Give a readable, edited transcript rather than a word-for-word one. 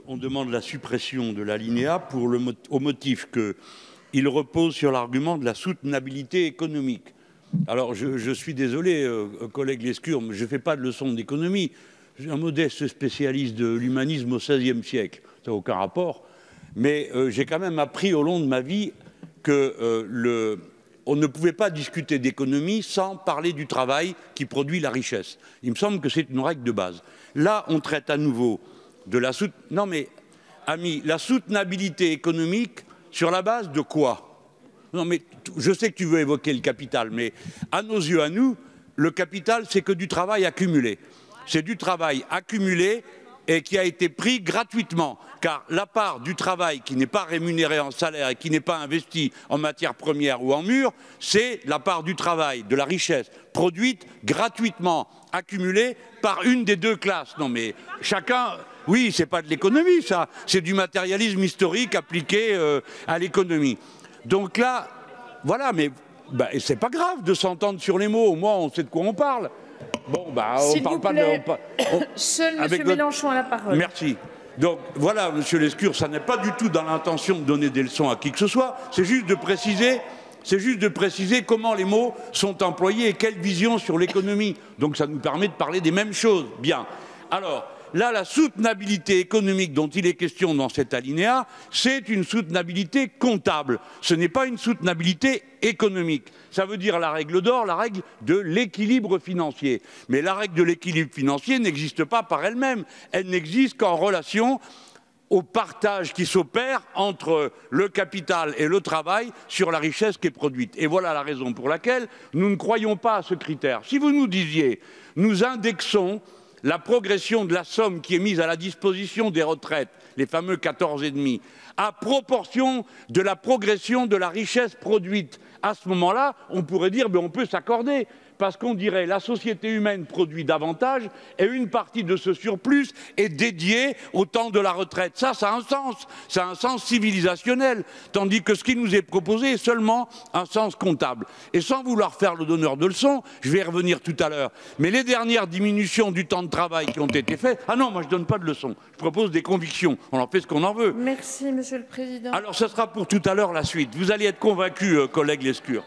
On demande la suppression de l'alinéa au motif qu'il repose sur l'argument de la soutenabilité économique. Alors, je suis désolé, collègue Lescure, mais je ne fais pas de leçon d'économie. Je suis un modeste spécialiste de l'humanisme au XVIe siècle. Ça n'a aucun rapport. Mais j'ai quand même appris au long de ma vie que on ne pouvait pas discuter d'économie sans parler du travail qui produit la richesse. Il me semble que c'est une règle de base. Là, on traite à nouveau de la non mais, amis, la soutenabilité économique sur la base de quoi? Non mais, je sais que tu veux évoquer le capital, mais à nos yeux, à nous, le capital, c'est que du travail accumulé. C'est du travail accumulé et qui a été pris gratuitement, car la part du travail qui n'est pas rémunérée en salaire et qui n'est pas investie en matières premières ou en murs, c'est la part du travail, de la richesse produite gratuitement, accumulée par une des deux classes. Non mais chacun, oui, c'est pas de l'économie ça, c'est du matérialisme historique appliqué à l'économie. Donc là, voilà, mais c'est pas grave de s'entendre sur les mots, au moins on sait de quoi on parle. Bon, on parle pas de... Seul M. Mélenchon a la parole. Merci. Donc voilà, Monsieur Lescure, ça n'est pas du tout dans l'intention de donner des leçons à qui que ce soit, c'est juste de préciser comment les mots sont employés et quelle vision sur l'économie. Donc ça nous permet de parler des mêmes choses. Bien. Alors, là, la soutenabilité économique dont il est question dans cet alinéa, c'est une soutenabilité comptable. Ce n'est pas une soutenabilité économique. Ça veut dire la règle d'or, la règle de l'équilibre financier. Mais la règle de l'équilibre financier n'existe pas par elle-même. Elle n'existe qu'en relation au partage qui s'opère entre le capital et le travail sur la richesse qui est produite. Et voilà la raison pour laquelle nous ne croyons pas à ce critère. Si vous nous disiez, nous indexons la progression de la somme qui est mise à la disposition des retraites, les fameux 14,5, à proportion de la progression de la richesse produite, à ce moment-là, on pourrait dire on peut s'accorder. Parce qu'on dirait la société humaine produit davantage et une partie de ce surplus est dédiée au temps de la retraite. Ça a un sens. Ça a un sens civilisationnel. Tandis que ce qui nous est proposé est seulement un sens comptable. Et sans vouloir faire le donneur de leçons, je vais y revenir tout à l'heure, mais les dernières diminutions du temps de travail qui ont été faites... Ah non, moi je ne donne pas de leçons. Je propose des convictions. On en fait ce qu'on en veut. Merci, Monsieur le Président. Alors ce sera pour tout à l'heure la suite. Vous allez être convaincus, collègue Lescure.